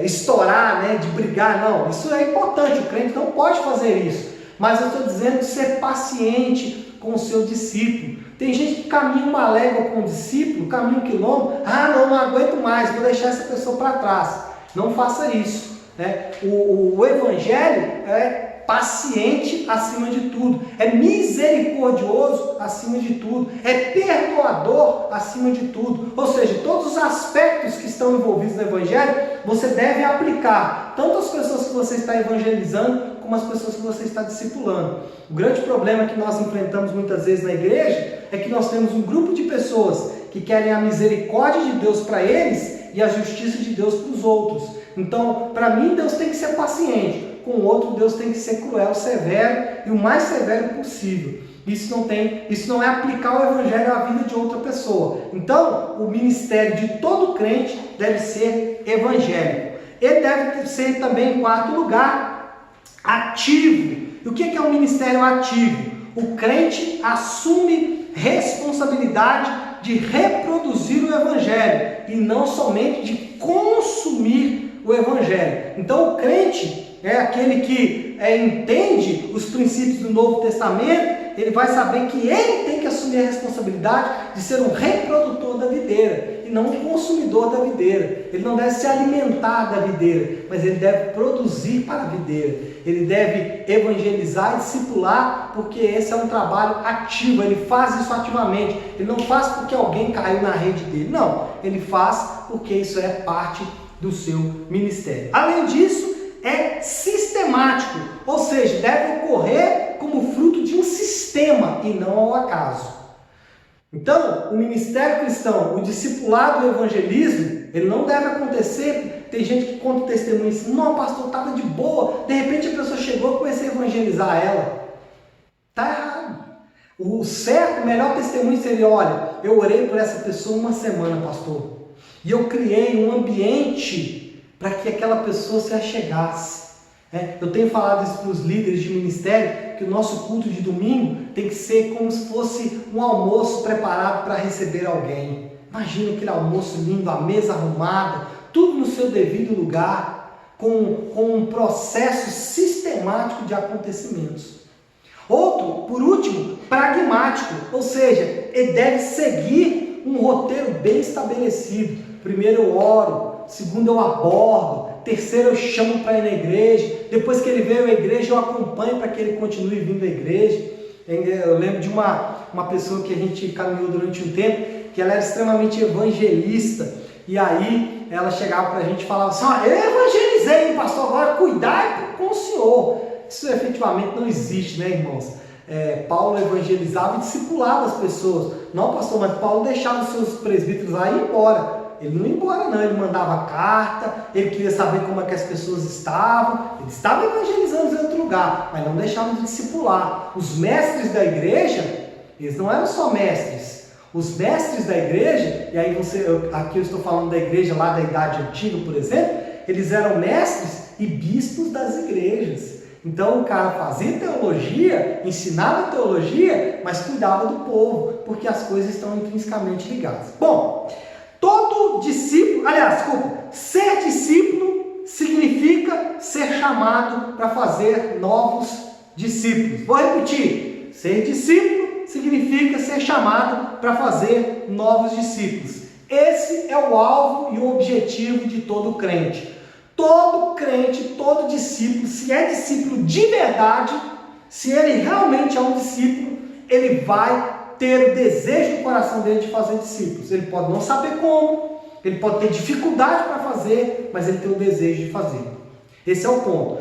estourar, de brigar, não. Isso é importante, o crente não pode fazer isso. Mas eu estou dizendo de ser paciente com o seu discípulo. Tem gente que caminha uma légua com o discípulo, caminha 1 quilômetro, não aguento mais, vou deixar essa pessoa para trás. Não faça isso. O evangelho é paciente acima de tudo, é misericordioso acima de tudo, é perdoador acima de tudo. Ou seja, todos os aspectos que estão envolvidos no evangelho, você deve aplicar, tanto as pessoas que você está evangelizando, como as pessoas que você está discipulando. O grande problema que nós enfrentamos muitas vezes na igreja, é que nós temos um grupo de pessoas que querem a misericórdia de Deus para eles, e a justiça de Deus para os outros. Então, para mim, Deus tem que ser paciente. Com o outro, Deus tem que ser cruel, severo e o mais severo possível. Isso não é aplicar o evangelho à vida de outra pessoa. Então, o ministério de todo crente deve ser evangélico. Ele deve ser também, em quarto lugar, ativo. E o que é um ministério ativo? O crente assume responsabilidade de reproduzir o evangelho e não somente de consumir o evangelho. Então, o crente é aquele que entende os princípios do Novo Testamento. Ele vai saber que ele tem que assumir a responsabilidade de ser um reprodutor da videira e não um consumidor da videira. Ele não deve se alimentar da videira, mas ele deve produzir para a videira. Ele deve evangelizar e discipular, porque esse é um trabalho ativo. Ele faz isso ativamente. Ele não faz porque alguém caiu na rede dele. Não, ele faz porque isso é parte do seu ministério. Além disso, é sistemático, ou seja, deve ocorrer como fruto de um sistema e não ao acaso. Então, o ministério cristão, o discipulado e o evangelismo, ele não deve acontecer. Tem gente que conta testemunho assim: não, pastor, estava de boa, de repente a pessoa chegou e comecei a evangelizar ela. Está errado. O certo, o melhor testemunho seria: olha, eu orei por essa pessoa uma semana, pastor, e eu criei um ambiente para que aquela pessoa se achegasse. Eu tenho falado isso para os líderes de ministério, que o nosso culto de domingo tem que ser como se fosse um almoço preparado para receber alguém. Imagina aquele almoço lindo, a mesa arrumada, tudo no seu devido lugar, com um processo sistemático de acontecimentos. Outro, por último, pragmático, ou seja, ele deve seguir um roteiro bem estabelecido. Primeiro eu oro, segundo eu abordo, terceiro eu chamo para ir na igreja, depois que ele veio à igreja eu acompanho para que ele continue vindo à igreja. Eu lembro de uma pessoa que a gente caminhou durante um tempo, que ela era extremamente evangelista, e aí ela chegava para a gente e falava assim: eu evangelizei, pastor, agora cuidado com o senhor. isso efetivamente não existe, né, irmãos? Paulo evangelizava e discipulava as pessoas. Não, pastor, mas Paulo deixava os seus presbíteros lá e ir embora. Ele não ia embora, não. Ele mandava carta, ele queria saber como é que as pessoas estavam. Ele estava evangelizando em outro lugar, mas não deixava de discipular. Os mestres da igreja, eles não eram só mestres. Os mestres da igreja, e aí aqui eu estou falando da igreja lá da Idade Antiga, por exemplo, eles eram mestres e bispos das igrejas. Então o cara fazia teologia, ensinava teologia, mas cuidava do povo, porque as coisas estão intrinsecamente ligadas. Bom, todo discípulo, ser discípulo significa ser chamado para fazer novos discípulos. Vou repetir, ser discípulo significa ser chamado para fazer novos discípulos. Esse é o alvo e o objetivo de todo crente. Todo crente, todo discípulo, se é discípulo de verdade, se ele realmente é um discípulo, ele vai ter o desejo no coração dele de fazer discípulos. Ele pode não saber como, ele pode ter dificuldade para fazer, mas ele tem o desejo de fazer. Esse é o ponto.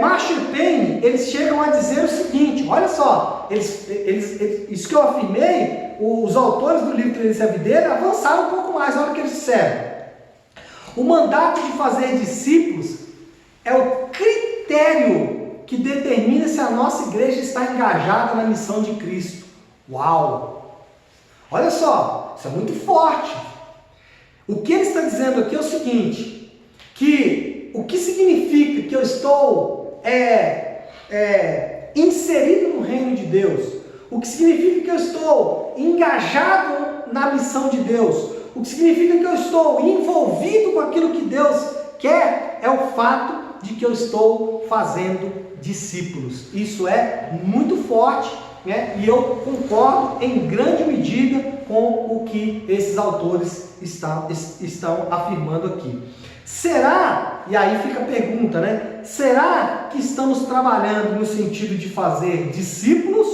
Marshall e Payne, eles chegam a dizer o seguinte, olha só, isso que eu afirmei, os autores do livro Tendência à Videira avançaram um pouco mais, olha o que eles disseram. O mandato de fazer discípulos é o critério que determina se a nossa igreja está engajada na missão de Cristo. Uau! Olha só, isso é muito forte. O que ele está dizendo aqui é o seguinte, que o que significa que eu estou inserido no reino de Deus, o que significa que eu estou engajado na missão de Deus, o que significa que eu estou envolvido com aquilo que Deus quer, é o fato de que eu estou fazendo discípulos. Isso é muito forte, né? E eu concordo em grande medida com o que esses autores estão afirmando aqui. Será, e aí fica a pergunta, né? Será que estamos trabalhando no sentido de fazer discípulos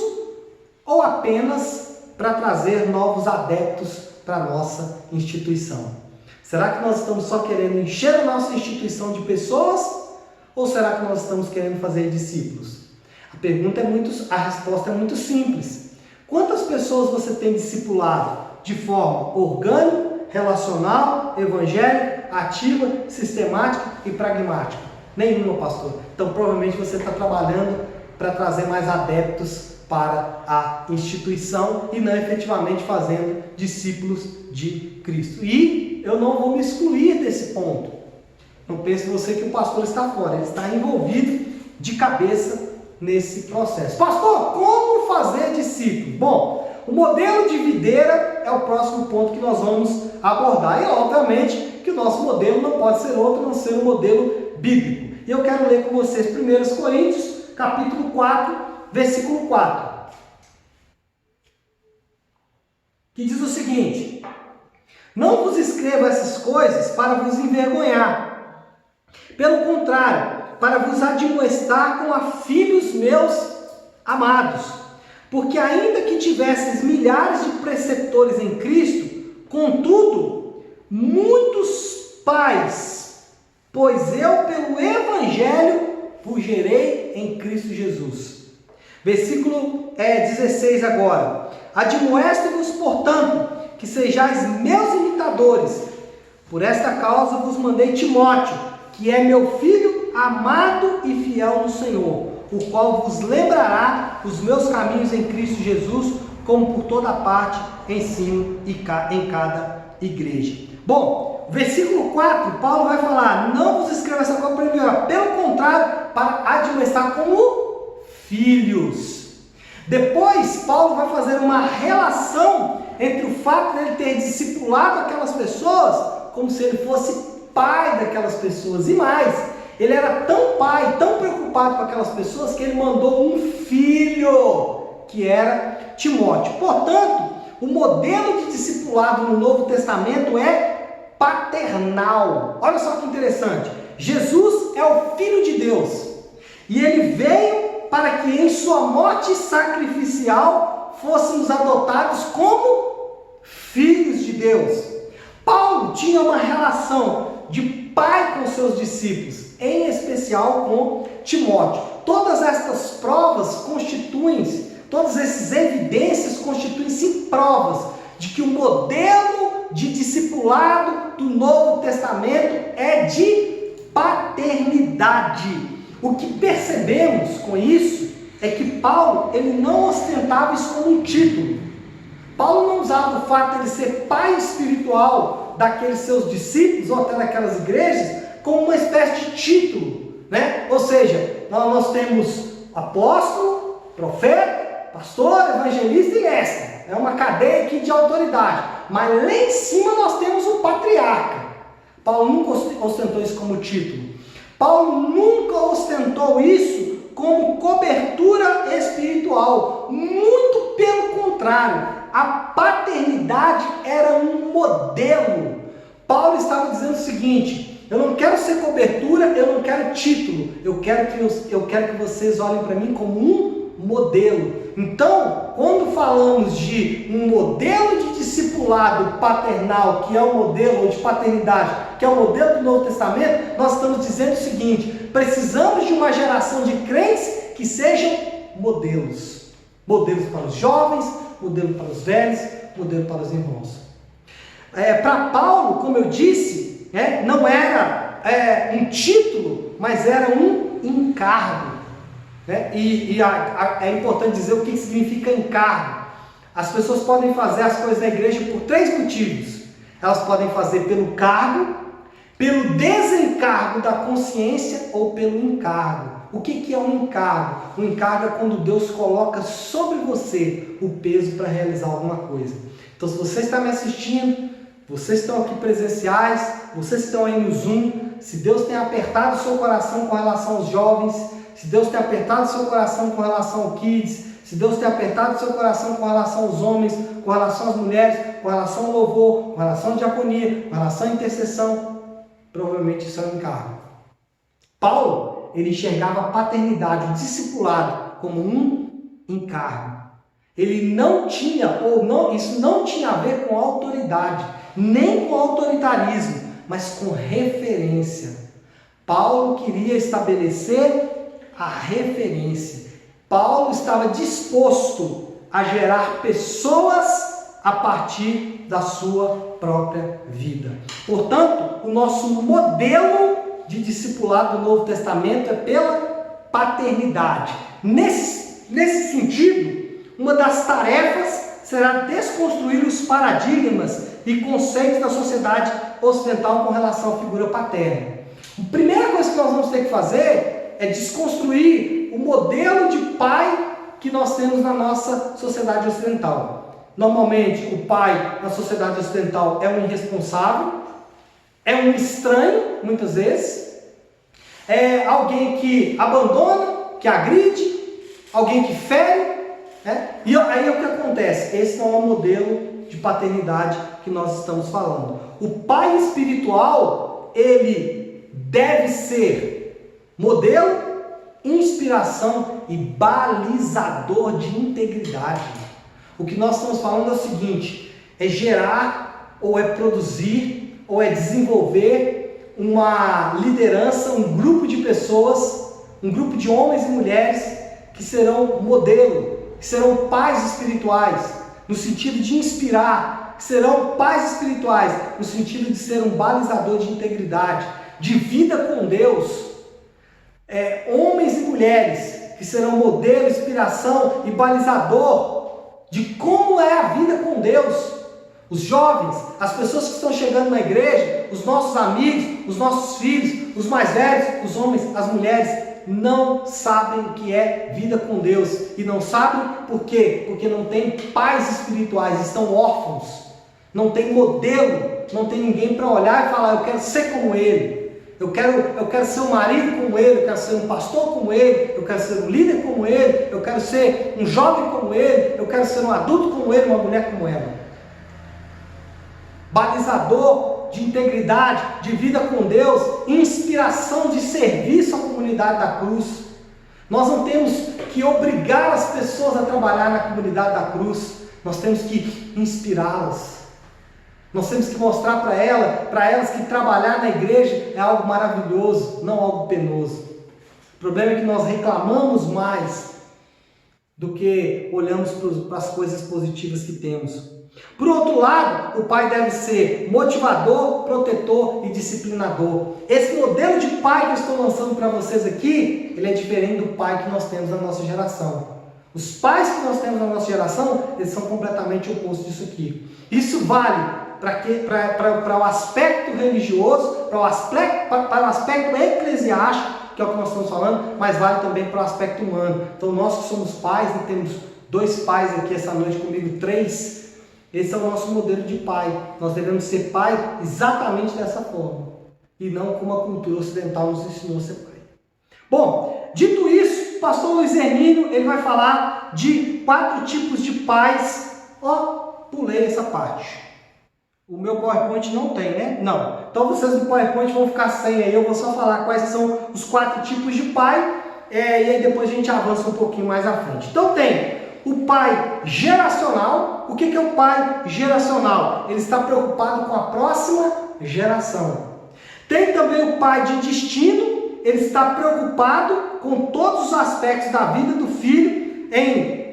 ou apenas para trazer novos adeptos para a nossa instituição? Será que nós estamos só querendo encher a nossa instituição de pessoas ou será que nós estamos querendo fazer discípulos? A resposta é muito simples. Quantas pessoas você tem discipulado de forma orgânica, relacional, evangélica, ativa, sistemática e pragmática? Nenhuma, pastor. Então provavelmente você está trabalhando para trazer mais adeptos para a instituição e não efetivamente fazendo discípulos de Cristo. E eu não vou me excluir desse ponto. Não pense você que o pastor está fora, ele está envolvido de cabeça nesse processo. Pastor, como fazer discípulo? Bom, o modelo de videira é o próximo ponto que nós vamos abordar. E obviamente que o nosso modelo não pode ser outro, não ser um modelo bíblico. E eu quero ler com vocês 1 Coríntios, capítulo 4, versículo 4, que diz o seguinte: não vos escrevo essas coisas para vos envergonhar, pelo contrário, para vos admoestar como a filhos meus amados, porque ainda que tivesses milhares de preceptores em Cristo, contudo, muitos pais, pois eu pelo Evangelho vos gerei em Cristo Jesus. Versículo 16 agora. Admoesto-vos, portanto, que sejais meus imitadores. Por esta causa vos mandei Timóteo, que é meu filho amado e fiel no Senhor, o qual vos lembrará os meus caminhos em Cristo Jesus, como por toda parte ensino em cada igreja. Bom, versículo 4, Paulo vai falar: não vos escreva essa coisa para enviar, pelo contrário, para admoestar como filhos. Depois, Paulo vai fazer uma relação entre o fato de ele ter discipulado aquelas pessoas, como se ele fosse pai daquelas pessoas. E mais, ele era tão pai, tão preocupado com aquelas pessoas, que ele mandou um filho, que era Timóteo. Portanto, o modelo de discipulado no Novo Testamento é paternal. Olha só que interessante. Jesus é o Filho de Deus. E ele veio para que em sua morte sacrificial fôssemos adotados como filhos de Deus. Paulo tinha uma relação de pai com seus discípulos, em especial com Timóteo. todas estas provas constituem, todas essas evidências constituem-se provas de que o modelo de discipulado do Novo Testamento é de paternidade. O que percebemos com isso é que Paulo, ele não ostentava isso como um título. Paulo não usava o fato de ele ser pai espiritual daqueles seus discípulos ou até daquelas igrejas como uma espécie de título, né? Ou seja, nós temos apóstolo, profeta, pastor, evangelista e mestre. É uma cadeia aqui de autoridade. Mas lá em cima nós temos o patriarca. Paulo nunca ostentou isso como título. Paulo nunca ostentou isso como cobertura espiritual. Muito pelo contrário, a paternidade era um modelo. Paulo estava dizendo o seguinte: eu não quero ser cobertura, eu não quero título, eu quero que vocês olhem para mim como um modelo. Então, quando falamos de um modelo de discipulado paternal, que é o modelo, ou de paternidade, que é o modelo do Novo Testamento, nós estamos dizendo o seguinte: precisamos de uma geração de crentes que sejam modelos. Modelos para os jovens, modelo para os velhos, modelo para os irmãos. Para Paulo, como eu disse, não era um título, mas era um encargo. É importante dizer o que significa encargo. As pessoas podem fazer as coisas na igreja por 3 motivos. Elas podem fazer pelo cargo, pelo desencargo da consciência ou pelo encargo. O que é um encargo? Um encargo é quando Deus coloca sobre você o peso para realizar alguma coisa. Então, se você está me assistindo, vocês estão aqui presenciais, vocês estão aí no Zoom, se Deus tem apertado o seu coração com relação aos jovens, se Deus tem apertado o seu coração com relação ao Kids, se Deus tem apertado o seu coração com relação aos homens, com relação às mulheres, com relação ao louvor, com relação à diaconia, com relação à intercessão, provavelmente isso é um encargo. Paulo, ele enxergava a paternidade, o discipulado, como um encargo. Ele não tinha, isso não tinha a ver com autoridade, nem com autoritarismo, mas com referência. Paulo queria estabelecer a referência. Paulo estava disposto a gerar pessoas a partir da sua própria vida. Portanto, o nosso modelo de discipulado do Novo Testamento é pela paternidade. Nesse sentido, uma das tarefas será desconstruir os paradigmas e conceitos da sociedade ocidental com relação à figura paterna. A primeira coisa que nós vamos ter que fazer é desconstruir o modelo de pai que nós temos na nossa sociedade ocidental. Normalmente, o pai na sociedade ocidental é um irresponsável, é um estranho, muitas vezes, é alguém que abandona, que agride, alguém que fere, E aí o que acontece? Esse não é o modelo de paternidade que nós estamos falando. O pai espiritual, ele deve ser modelo, inspiração e balizador de integridade. O que nós estamos falando é o seguinte: é gerar, ou é produzir, ou é desenvolver uma liderança, um grupo de pessoas, um grupo de homens e mulheres que serão modelo, que serão pais espirituais, no sentido de inspirar, que serão pais espirituais, no sentido de ser um balizador de integridade, de vida com Deus, homens e mulheres que serão modelo, inspiração e balizador de como é a vida com Deus. Os jovens, as pessoas que estão chegando na igreja, os nossos amigos, os nossos filhos, os mais velhos, os homens, as mulheres, não sabem o que é vida com Deus. E não sabem por quê? Porque não tem pais espirituais, estão órfãos, não tem modelo, não tem ninguém para olhar e falar: eu quero ser como ele, eu quero ser um marido como ele, eu quero ser um pastor como ele, eu quero ser um líder como ele, eu quero ser um jovem como ele, eu quero ser um adulto como ele, uma mulher como ela. Balizador de integridade, de vida com Deus, inspiração de serviço à comunidade da cruz. Nós não temos que obrigar as pessoas a trabalhar na comunidade da cruz, nós temos que inspirá-las. Nós temos que mostrar para elas que trabalhar na igreja é algo maravilhoso, não algo penoso. O problema é que nós reclamamos mais do que olhamos para as coisas positivas que temos. Por outro lado, o pai deve ser motivador, protetor e disciplinador. Esse modelo de pai que eu estou lançando para vocês aqui, ele é diferente do pai que nós temos na nossa geração. Os pais que nós temos na nossa geração, eles são completamente opostos disso aqui. Isso vale para o aspecto religioso, para o aspecto eclesiástico, que é o que nós estamos falando, mas vale também para o aspecto humano. Então nós que somos pais, e temos 2 pais aqui essa noite comigo, 3, esse é o nosso modelo de pai. Nós devemos ser pai exatamente dessa forma, e não como a cultura ocidental nos ensinou a ser pai. Bom, dito isso, o pastor Luiz Hermínio, ele vai falar de 4 tipos de pais. Pulei essa parte. O meu PowerPoint não tem, né? Não. Então vocês no PowerPoint vão ficar sem aí. Eu vou só falar quais são os 4 tipos de pai. E aí depois a gente avança um pouquinho mais à frente. Então tem o pai geracional. O que é o pai geracional? Ele está preocupado com a próxima geração. Tem também o pai de destino. Ele está preocupado com todos os aspectos da vida do filho em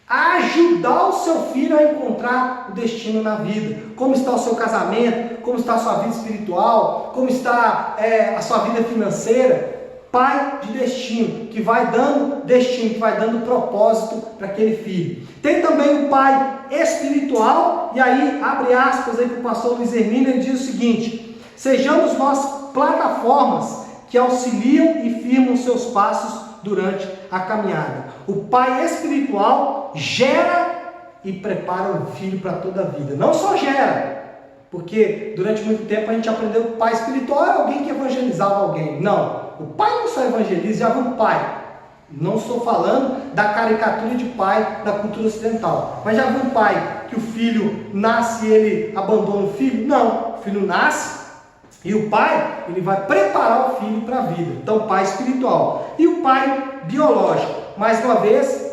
ajudar o seu filho a encontrar o destino na vida. Como está o seu casamento, como está a sua vida espiritual, como está a sua vida financeira. Pai de destino, que vai dando destino, que vai dando propósito para aquele filho. Tem também o pai espiritual, e aí abre aspas aí para o pastor Luiz Hermínio, ele diz o seguinte: sejamos nós plataformas que auxiliam e firmam seus passos durante a caminhada. O pai espiritual gera e prepara o filho para toda a vida. Não só gera, porque durante muito tempo a gente aprendeu que o pai espiritual era alguém que evangelizava alguém. Não, o pai não só evangeliza, já viu o pai. Não estou falando da caricatura de pai da cultura ocidental, mas já viu um pai que o filho nasce e ele abandona o filho? Não, o filho nasce e o pai, ele vai preparar o filho para a vida. Então, o pai espiritual. E o pai biológico. Mais uma vez,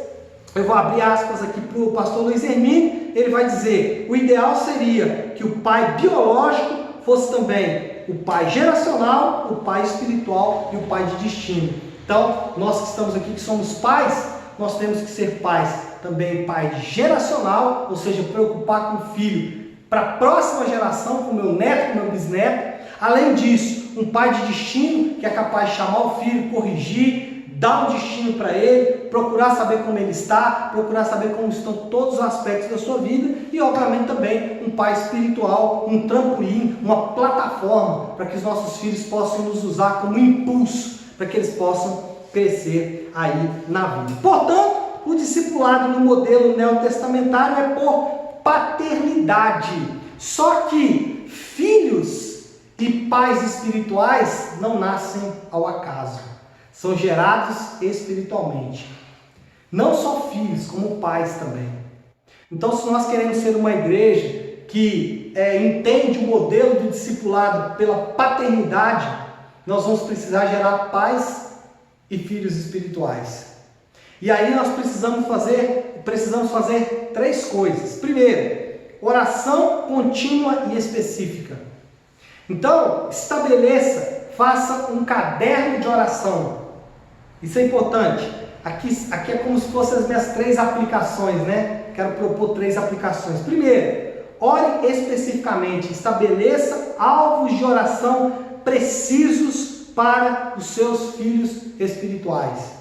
eu vou abrir aspas aqui para o pastor Luiz Hermínio. Ele vai dizer: o ideal seria que o pai biológico fosse também o pai geracional, o pai espiritual e o pai de destino. Então, nós que estamos aqui, que somos pais, nós temos que ser pais também, pai geracional, ou seja, preocupar com o filho para a próxima geração, com o meu neto, com o meu bisneto. Além disso, um pai de destino, que é capaz de chamar o filho, corrigir, dar um destino para ele, procurar saber como ele está, procurar saber como estão todos os aspectos da sua vida. E obviamente também um pai espiritual, um trampolim, uma plataforma para que os nossos filhos possam nos usar como impulso, para que eles possam crescer aí na vida. Portanto, o discipulado no modelo neotestamentário é por paternidade. Só que filhos e pais espirituais não nascem ao acaso, são gerados espiritualmente. Não só filhos, como pais também. Então, se nós queremos ser uma igreja que entende o modelo do discipulado pela paternidade, nós vamos precisar gerar pais e filhos espirituais. E aí nós precisamos fazer 3 coisas. Primeiro, oração contínua e específica. Então, faça um caderno de oração. Isso é importante. Aqui é como se fossem as minhas 3 aplicações, né? Quero propor 3 aplicações. Primeiro, ore especificamente. Estabeleça alvos de oração precisos para os seus filhos espirituais.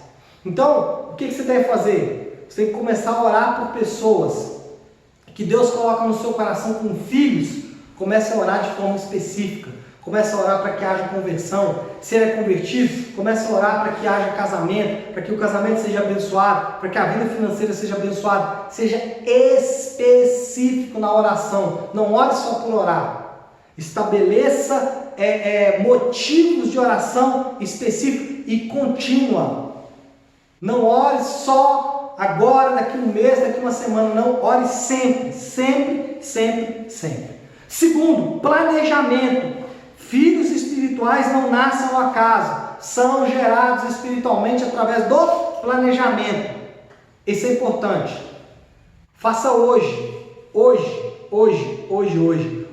Então, o que você deve fazer? Você tem que começar a orar por pessoas que Deus coloca no seu coração como filhos. Comece a orar de forma específica. Comece a orar para que haja conversão. Se ele é convertido, comece a orar para que haja casamento, para que o casamento seja abençoado, para que a vida financeira seja abençoada. Seja específico na oração. Não ore só por orar. Estabeleça motivos de oração específicos e contínua. Não ore só agora, daqui um mês, daqui uma semana. Não, ore sempre, sempre, sempre, sempre. Segundo, planejamento. Filhos espirituais não nascem ao acaso, são gerados espiritualmente através do planejamento. Isso é importante. Faça hoje,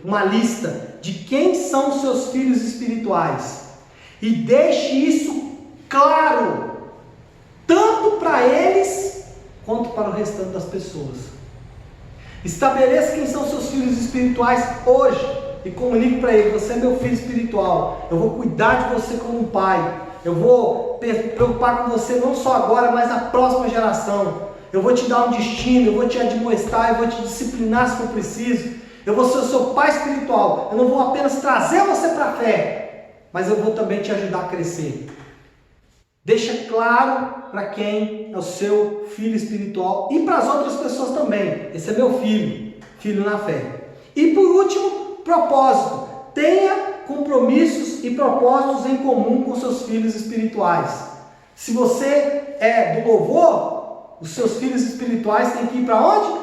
uma lista de quem são os seus filhos espirituais. E deixe isso claro, tanto para eles quanto para o restante das pessoas. Estabeleça quem são seus filhos espirituais hoje e comunique para eles: você é meu filho espiritual, eu vou cuidar de você como um pai, eu vou preocupar com você não só agora, mas na próxima geração. Eu vou te dar um destino, eu vou te admoestar, eu vou te disciplinar se for preciso. Eu vou ser o seu pai espiritual. Eu não vou apenas trazer você para a fé, mas eu vou também te ajudar a crescer. Deixa claro para quem é o seu filho espiritual e para as outras pessoas também. Esse é meu filho, filho na fé. E por último, propósito. Tenha compromissos e propósitos em comum com seus filhos espirituais. Se você é do louvor, os seus filhos espirituais têm que ir para onde?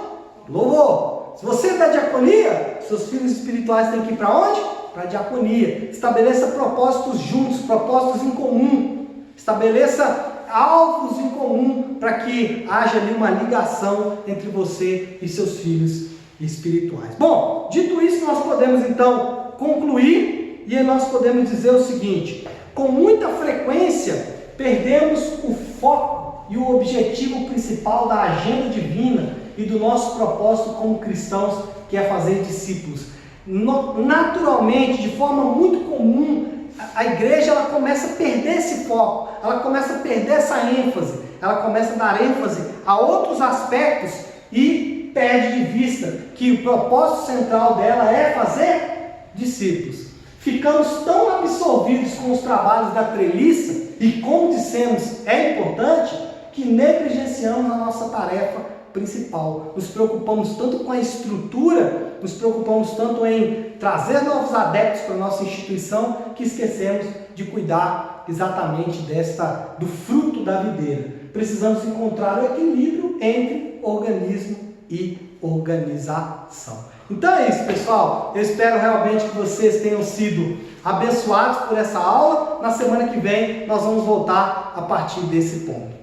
Louvor. Se você é da diaconia, seus filhos espirituais têm que ir para onde? Para a diaconia. Estabeleça propósitos juntos, propósitos em comum. Estabeleça alvos em comum para que haja ali uma ligação entre você e seus filhos espirituais. Bom, dito isso, nós podemos então concluir e nós podemos dizer o seguinte: com muita frequência perdemos o foco e o objetivo principal da agenda divina e do nosso propósito como cristãos, que é fazer discípulos. Naturalmente, de forma muito comum, a igreja ela começa a perder esse foco, ela começa a perder essa ênfase, ela começa a dar ênfase a outros aspectos e perde de vista que o propósito central dela é fazer discípulos. Ficamos tão absorvidos com os trabalhos da treliça e, como dissemos, é importante, que negligenciamos a nossa tarefa principal. Nos preocupamos tanto com a estrutura, nos preocupamos tanto em trazer novos adeptos para a nossa instituição, que esquecemos de cuidar exatamente do fruto da videira. Precisamos encontrar o equilíbrio entre organismo e organização. Então é isso, pessoal. Eu espero realmente que vocês tenham sido abençoados por essa aula. Na semana que vem nós vamos voltar a partir desse ponto.